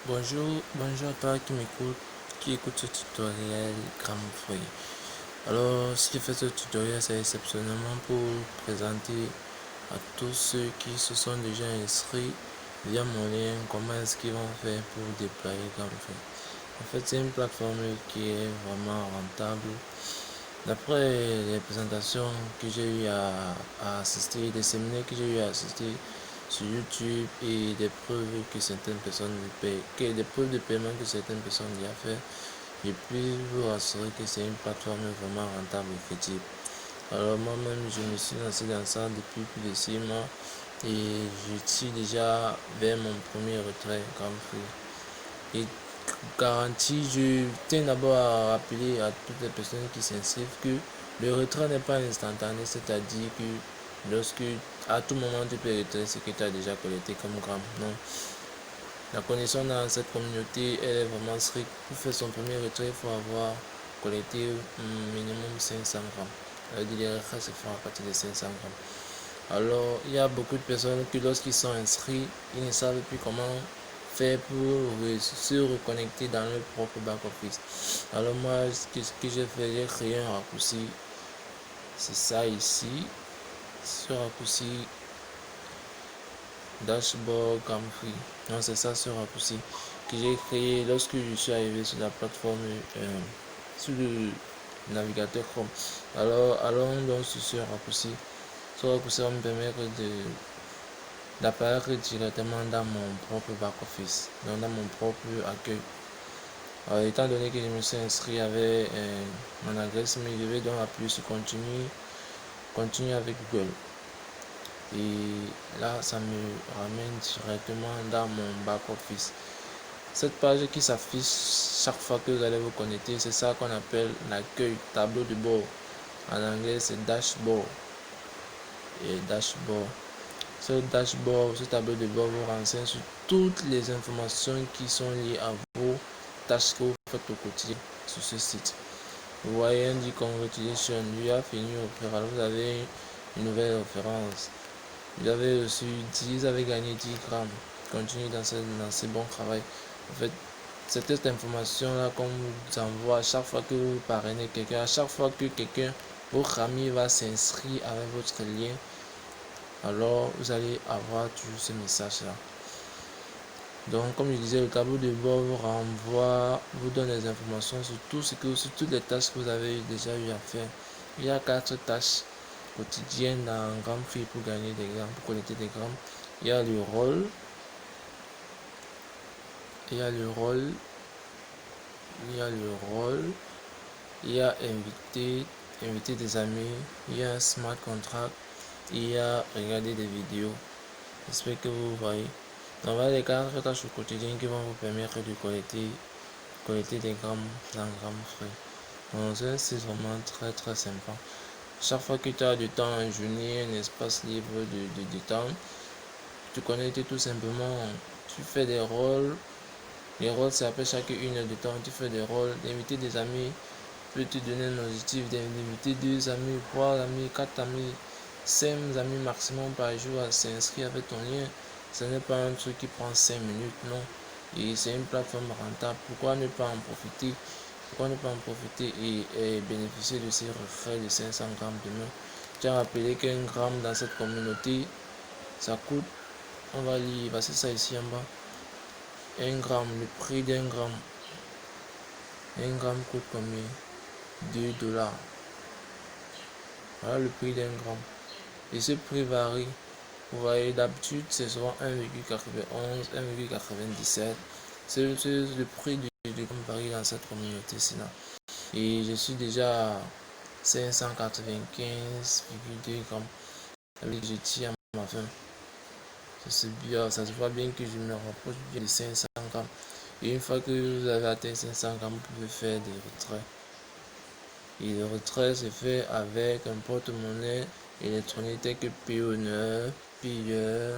Bonjour à toi qui écoute ce tutoriel Gramfree. Alors, si je fais ce tutoriel, c'est exceptionnellement pour présenter à tous ceux qui se sont déjà inscrits via mon lien comment est-ce qu'ils vont faire pour déployer Gramfree. En fait, c'est une plateforme qui est vraiment rentable. D'après les présentations que j'ai eu à assister, des séminaires que j'ai eu à assister sur YouTube et des preuves que certaines personnes paient, des preuves de paiement que certaines personnes y ont fait, je puis vous rassurer que c'est une plateforme vraiment rentable et crédible. Alors moi-même, je me suis lancé dans ça depuis plus de 6 mois et je suis déjà vers mon premier retrait Gramfree. Et garantie, je tiens d'abord à rappeler à toutes les personnes qui s'inscrivent que le retrait n'est pas instantané, c'est-à-dire que lorsque à tout moment tu peux retirer ce que tu as déjà collecté comme gramme. Non. La connexion dans cette communauté elle est vraiment stricte. Pour faire son premier retrait, il faut avoir collecté minimum 500 grammes. Les retraits se font à partir de 500 grammes. Alors, il y a beaucoup de personnes qui, lorsqu'ils sont inscrits, ils ne savent plus comment faire pour se reconnecter dans leur propre back-office. Alors moi, ce que j'ai fait, j'ai créé un raccourci. C'est ça ici. Ce raccourci dashboard Gramfree. Non, c'est ça ce raccourci que j'ai créé lorsque je suis arrivé sur la plateforme, sur le navigateur Chrome. Alors, allons donc sur ce raccourci. Ce raccourci va me permettre d'apparaître directement dans mon propre back-office, donc dans mon propre accueil. Alors, étant donné que je me suis inscrit avec mon adresse mail, je vais donc appuyer sur continuer avec Google. Et là, ça me ramène directement dans mon back-office. Cette page qui s'affiche chaque fois que vous allez vous connecter, c'est ça qu'on appelle l'accueil, tableau de bord. En anglais, c'est dashboard. Et dashboard. Ce dashboard, ce tableau de bord vous renseigne sur toutes les informations qui sont liées à vos tâches que vous faites au quotidien sur ce site. Vous voyez, on dit congratulations, you have fini au alors vous avez une nouvelle référence. Vous avez reçu 10, vous avez gagné 10 grammes. Continuez dans ce bon travail. En fait, c'est cette information-là qu'on vous envoie à chaque fois que vous parrainez quelqu'un, à chaque fois que quelqu'un, votre ami va s'inscrire avec votre lien. Alors vous allez avoir toujours ce message là. Donc comme je disais, le tableau de bord vous renvoie, vous donne des informations sur sur toutes les tâches que vous avez déjà eu à faire. Il y a 4 tâches quotidiennes dans Gramfree pour gagner des grammes, pour collecter des grammes. Il y a le rôle, il y a le rôle, il y a le rôle, il y a inviter des amis, il y a un smart contract, il y a regarder des vidéos. J'espère que vous voyez. Donc voilà les 4 tâches au quotidien qui vont vous permettre de collecter des grammes dans Gramfree. Donc c'est vraiment très sympa. Chaque fois que tu as du temps, une journée, un espace libre de temps, tu connectes tout simplement, tu fais des rôles. Les rôles c'est après chaque 1 heure de temps, tu fais des rôles, d'inviter des amis, peut te donner un objectif d'inviter 2 amis, 3 amis, 4 amis, 5 amis maximum par jour à s'inscrire avec ton lien. Ce n'est pas un truc qui prend 5 minutes, non. Et c'est une plateforme rentable. Pourquoi ne pas en profiter? Pourquoi ne pas en profiter et bénéficier de ces retraits de 500 grammes demain? Tu as rappelé qu'un gramme dans cette communauté, ça coûte, on va lire, c'est ça ici en bas. 1 gramme, le prix d'un gramme. 1 gramme coûte combien? 2 $. Voilà le prix d'un gramme. Et ce prix varie. Vous voyez, d'habitude, c'est souvent 1,91, 1,97. C'est le prix du gramme varie dans cette communauté-ci. Et je suis déjà à 595,2 grammes. Je tire à ma fin. C'est bien, ça se voit bien que je me rapproche bien de 500 grammes. Et une fois que vous avez atteint 500 grammes, vous pouvez faire des retraits. Et le retrait se fait avec un porte-monnaie électronique tel que Payoneer, Payer,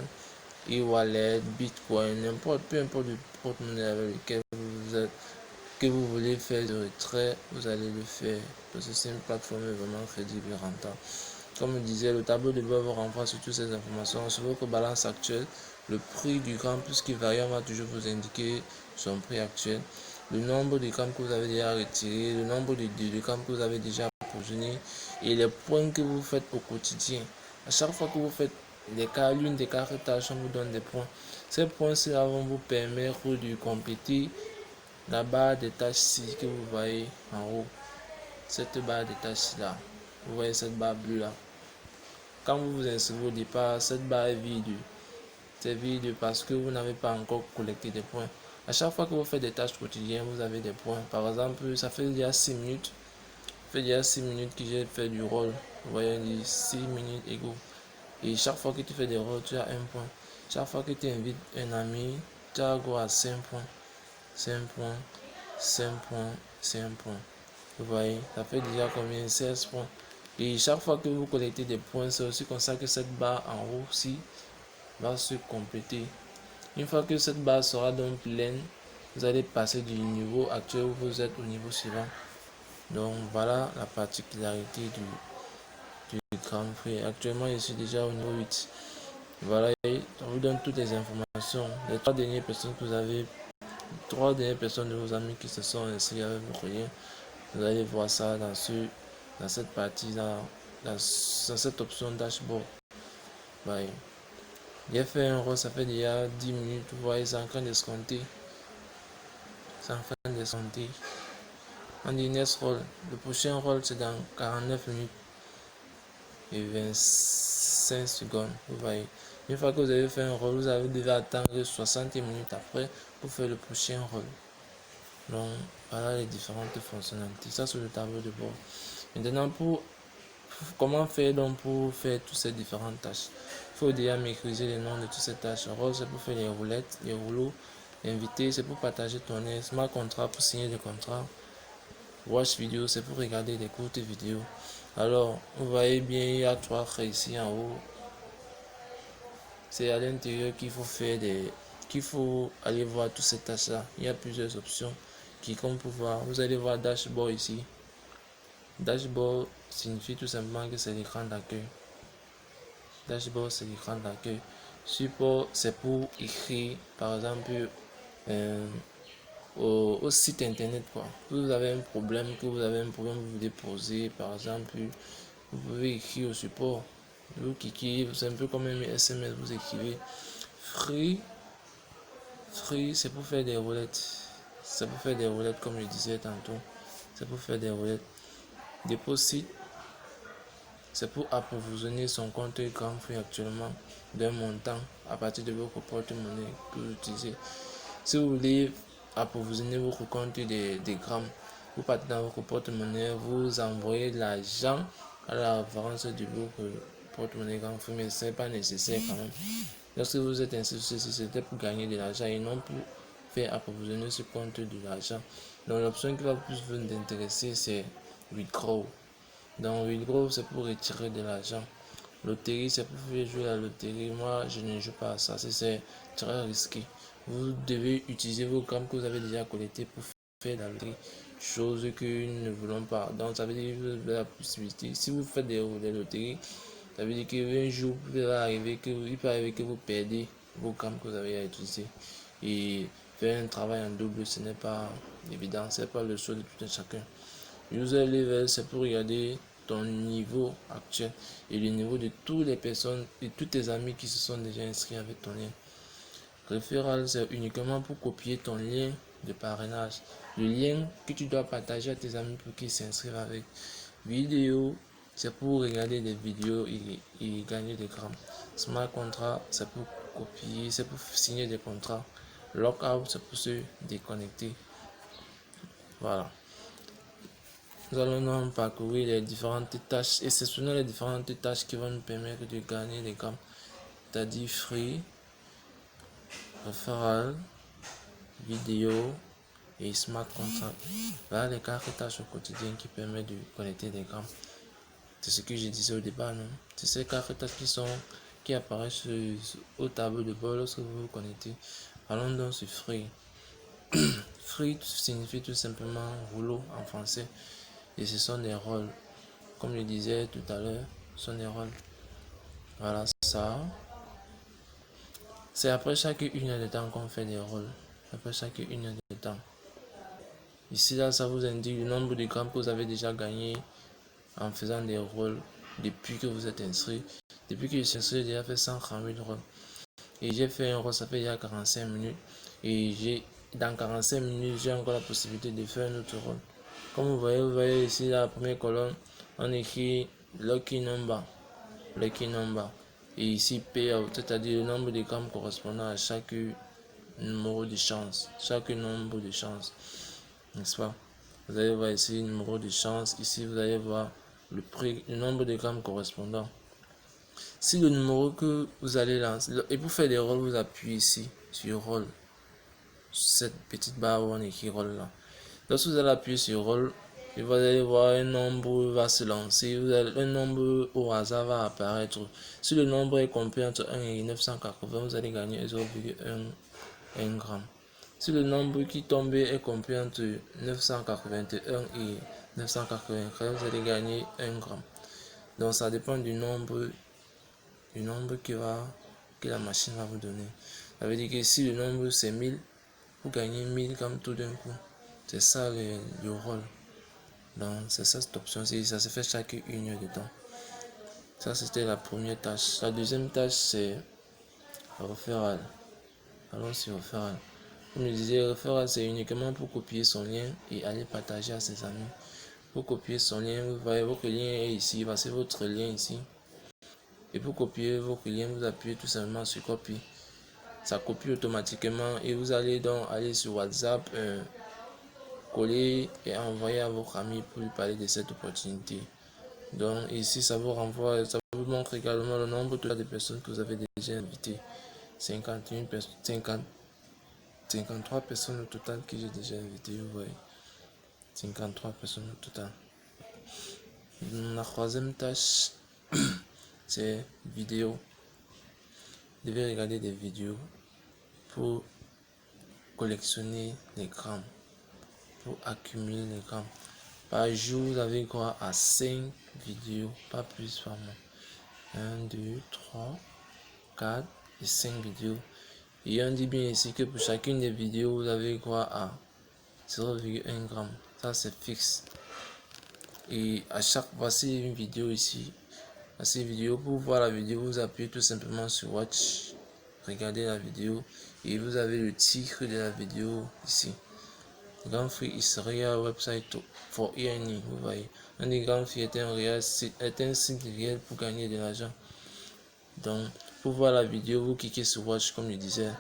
e-wallet, Bitcoin, peu importe le porte-monnaie avec lequel que vous voulez faire le retrait, vous allez le faire. Parce que c'est une plateforme vraiment crédible et rentable. Comme je disais, le tableau de bord vous renvoie sur toutes ces informations sur votre balance actuelle, le prix du gramme, puisqu'il varie, on va toujours vous indiquer son prix actuel, le nombre de grammes que vous avez déjà retiré, le nombre de grammes que vous avez déjà approvisionné et les points que vous faites au quotidien. À chaque fois que vous faites l'une des 4 tâches, on vous donne des points. Ces points-là vont vous permettre de compléter la barre des tâches que vous voyez en haut. Cette barre des tâches là, vous voyez cette barre bleue là. Quand vous vous inscrivez au départ, cette barre est vide. C'est vide parce que vous n'avez pas encore collecté des points. À chaque fois que vous faites des tâches quotidiennes, vous avez des points. Par exemple, ça fait déjà 6 minutes. Ça fait déjà 6 minutes que j'ai fait du rôle. Vous voyez, 6 minutes égaux. Et chaque fois que tu fais des rôles, tu as un point. Chaque fois que tu invites un ami, tu as droit à 5 points. 5 points, 5 points, 5 points. Vous voyez, ça fait déjà combien? 16 points. Et chaque fois que vous collectez des points, c'est aussi comme ça que cette barre en haut aussi va se compléter. Une fois que cette barre sera donc pleine, vous allez passer du niveau actuel où vous êtes au niveau suivant. Donc voilà la particularité du Grand Prix. Actuellement, je suis déjà au niveau 8. Voilà, on vous donne toutes les informations. Les 3 dernières personnes que vous avez, 3 dernières personnes de vos amis qui se sont inscrits avec vos liens, vous allez voir ça dans cette partie là, dans cette option dashboard. Bye. J'ai fait un rôle, ça fait déjà 10 minutes, vous voyez, c'est en train d'escompter. C'est en train d'escompter. On dit next roll. Le prochain rôle, c'est dans 49 minutes et 25 secondes. Vous voyez. Une fois que vous avez fait un rôle, vous avez devez attendre 60 minutes après pour faire le prochain rôle. Donc, voilà les différentes fonctionnalités. Ça, c'est le tableau de bord. Maintenant, comment faire donc pour faire toutes ces différentes tâches? Il faut déjà maîtriser les noms de toutes ces tâches. Rôle, c'est pour faire les roulettes, les rouleaux. Invité, c'est pour partager ton aide. Smart contrat, pour signer des contrats. Watch vidéo, c'est pour regarder des courtes vidéos. Alors, vous voyez bien, il y a 3 traits ici en haut. C'est à l'intérieur qu'il faut aller voir toutes ces tâches là. Il y a plusieurs options qui comptent pour voir. Vous allez voir dashboard ici. Dashboard signifie tout simplement que c'est l'écran d'accueil. Dashboard, c'est l'écran d'accueil. Support, c'est pour écrire, par exemple, au site internet quoi. Vous avez un problème, vous voulez poser, par exemple, vous pouvez écrire au support. Vous cliquez, c'est un peu comme un SMS, vous écrivez. Free, c'est pour faire des roulettes. C'est pour faire des roulettes comme je disais tantôt. C'est pour faire des roulettes. Deposit, c'est pour approvisionner son compte Grand Free actuellement d'un montant à partir de votre porte-monnaie que vous utilisez. Si vous voulez approvisionner votre compte des grammes, vous partez dans votre porte-monnaie, vous envoyez l'argent à la référence de votre porte-monnaie Grand Free, mais ce n'est pas nécessaire quand même. Lorsque vous êtes inscrit sur ce, c'était pour gagner de l'argent et non pour faire approvisionner ce compte de l'argent. Donc l'option qui va plus vous intéresser, c'est Withdraw. Donc Withdraw, c'est pour retirer de l'argent. Loterie, c'est pour jouer à la loterie. Moi, je ne joue pas à ça, c'est très risqué. Vous devez utiliser vos grammes que vous avez déjà collectés pour faire la loterie, chose que nous ne voulons pas. Donc, ça veut dire que vous avez la possibilité. Si vous faites des loteries, ça veut dire qu'un jour, il peut arriver que vous perdez vos grammes que vous avez utilisés. Et faire un travail en double, ce n'est pas évident, ce n'est pas le choix de tout un chacun. User level, c'est pour regarder ton niveau actuel et le niveau de toutes les personnes et tous tes amis qui se sont déjà inscrits avec ton lien. Referral, c'est uniquement pour copier ton lien de parrainage, le lien que tu dois partager à tes amis pour qu'ils s'inscrivent avec. Vidéo, c'est pour regarder des vidéos et gagner des grammes. Smart contract, c'est pour copier, c'est pour signer des contrats. Lockout, c'est pour se déconnecter. Voilà. Nous allons donc parcourir les différentes tâches et ce sont les différentes tâches qui vont nous permettre de gagner des grammes. C'est-à-dire free, referral, vidéo et smart contract. Voilà les 4 tâches au quotidien qui permettent de collecter des grammes. C'est ce que je disais au départ, non? C'est ces 4 tâches qui apparaissent au tableau de bord lorsque vous vous connectez. Allons donc sur free. Free signifie tout simplement rouleau en français. Et ce sont des rôles. Comme je disais tout à l'heure, ce sont des rôles. Voilà ça. C'est après chaque 1 heure de temps qu'on fait des rôles. Après chaque 1 heure de temps. Ici, là, ça vous indique le nombre de grammes que vous avez déjà gagné en faisant des rôles depuis que vous êtes inscrit. Depuis que je suis inscrit, j'ai déjà fait 138 rôles. Et j'ai fait un rôle, ça fait déjà 45 minutes. Et dans 45 minutes, j'ai encore la possibilité de faire un autre rôle. Comme vous voyez ici, la première colonne, on écrit Lucky Number. Lucky Number. Et ici, Payout, c'est-à-dire le nombre de grammes correspondant à chaque numéro de chance. Chaque nombre de chance. N'est-ce pas? Vous allez voir ici le numéro de chance. Ici, vous allez voir le prix, le nombre de grammes correspondant. Si le numéro que vous allez lancer, et pour faire des rôles, vous appuyez ici sur rôle. Cette petite barre où on écrit rôle là. Lorsque vous allez appuyer sur rôle, vous allez voir un nombre va se lancer. Un nombre au hasard va apparaître. Si le nombre est compris entre 1 et 980, vous allez gagner 0,1 gramme. Si le nombre qui tombe est compris entre 981 et 993, vous allez gagner 1 gramme. Donc ça dépend du nombre que la machine va vous donner. Ça veut dire que si le nombre c'est 1000, vous gagnez 1000 grammes tout d'un coup. C'est ça le rôle. Donc c'est ça cette option, ça se fait chaque 1 heure de temps. Ça c'était la première tâche. La deuxième tâche c'est referral. Allons sur referral. Comme je disais, referral c'est uniquement pour copier son lien et aller partager à ses amis. Pour copier son lien, vous voyez votre lien est ici, passez votre lien ici. Et pour copier votre lien, vous appuyez tout simplement sur copie. Ça copie automatiquement et vous allez donc aller sur WhatsApp, coller et envoyer à votre ami pour lui parler de cette opportunité. Donc ici ça vous renvoie, ça vous montre également le nombre de personnes que vous avez déjà invitées. 53 personnes au total que j'ai déjà invitées, vous voyez. 53 personnes au total. La troisième tâche, c'est vidéo. Vous devez regarder des vidéos pour collectionner les grammes, pour accumuler les grammes. Par jour, vous avez quoi à 5 vidéos, pas plus par mois. 1, 2, 3, 4 et 5 vidéos. Et on dit bien ici que pour chacune des vidéos, vous avez quoi à 0,1 gramme. Ça, c'est fixe. Et à chaque, voici une vidéo ici. Voici une vidéo. Pour voir la vidéo, vous appuyez tout simplement sur Watch. Regardez la vidéo. Et vous avez le titre de la vidéo ici. GramFree is a real website for earning. Vous voyez. On dit GramFree est un site réel pour gagner de l'argent. Donc, pour voir la vidéo, vous cliquez sur Watch comme je disais.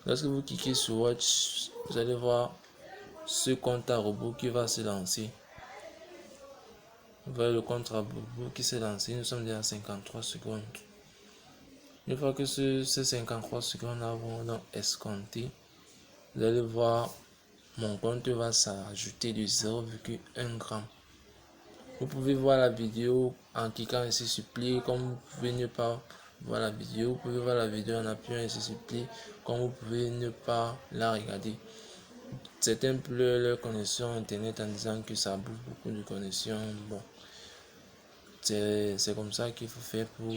Lorsque vous cliquez sur Watch, vous allez voir ce compte à rebours qui va se lancer. Vous voyez le compte à rebours qui s'est lancé. Nous sommes déjà à 53 secondes. Une fois que ces 53 secondes vont donc escompter, vous allez voir mon compte va s'ajouter de 0,1 gramme. Vous pouvez voir la vidéo en cliquant ici sur play, comme vous pouvez ne pas voir la vidéo. Vous pouvez voir la vidéo en appuyant ici sur play, comme vous pouvez ne pas la regarder. Certains pleurent leur connexion internet en disant que ça bouffe beaucoup de connexion. Bon, c'est comme ça qu'il faut faire pour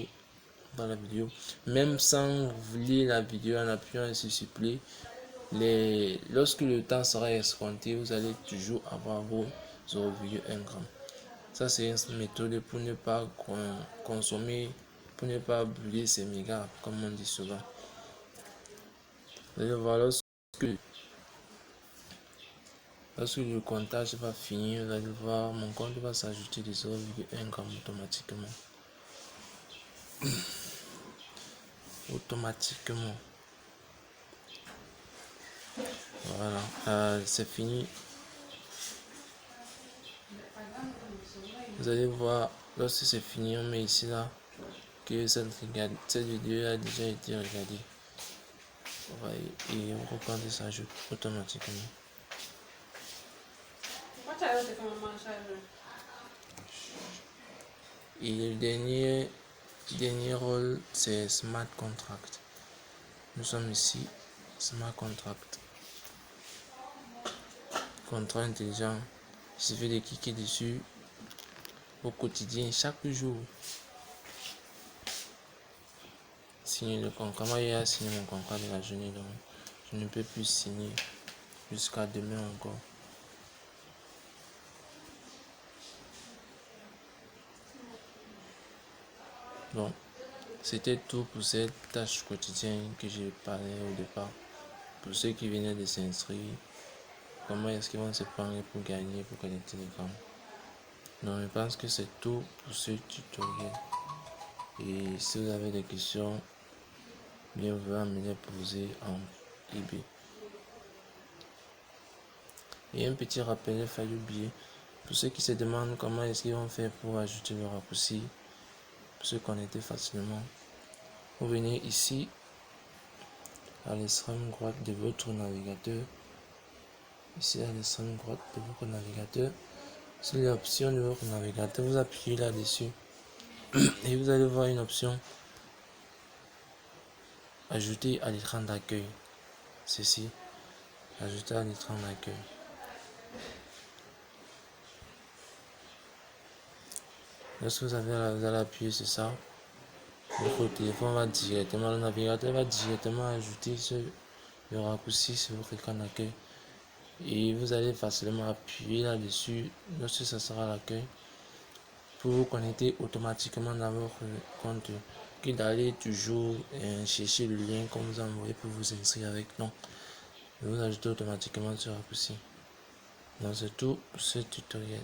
voir la vidéo. Même sans lire la vidéo en appuyant ici sur play, lorsque le temps sera escompté, vous allez toujours avoir vos 0,1 gramme. Ça, c'est une méthode pour ne pas consommer, pour ne pas brûler ces mégas, comme on dit souvent. Vous allez voir, lorsque le comptage va finir, vous allez voir, mon compte va s'ajouter de 0,1 gramme automatiquement. Automatiquement. Voilà, c'est fini. Vous allez voir, lorsque c'est fini, on met ici là que cette vidéo a déjà été regardée. Et on reprend des s'ajoute automatiquement. Et le dernier rôle, c'est Smart Contract. Nous sommes ici, Smart Contract. Contrat intelligent. Il suffit de cliquer dessus au quotidien, chaque jour. signer le contrat. Moi, il a signé mon contrat de la journée, donc je ne peux plus signer jusqu'à demain encore. Bon, c'était tout pour cette tâche quotidienne que j'ai parlé au départ. Pour ceux qui venaient de s'inscrire, comment est-ce qu'ils vont se prendre pour gagner, pour collecter les grammes. Donc, je pense que c'est tout pour ce tutoriel. Et si vous avez des questions, bien vouloir me les poser en IB. Et un petit rappel, il fallait oublier. Pour ceux qui se demandent comment est-ce qu'ils vont faire pour ajouter le raccourci, pour se connecter facilement, vous venez ici à l'extrême droite de votre navigateur. Ici à l'extrême droite de votre navigateur, sur l'option de votre navigateur, vous appuyez là-dessus et vous allez voir une option ajouter à l'écran d'accueil. Ceci, ajouter à l'écran d'accueil. Lorsque vous allez appuyer sur ça, votre téléphone va directement, le navigateur va directement ajouter le raccourci sur votre écran d'accueil. Et vous allez facilement appuyer là-dessus lorsque ça sera l'accueil pour vous connecter automatiquement dans votre compte que d'aller toujours chercher le lien qu'on vous a envoyé pour vous inscrire avec. Non, vous ajoutez automatiquement ce raccourci. Donc c'est tout pour ce tutoriel.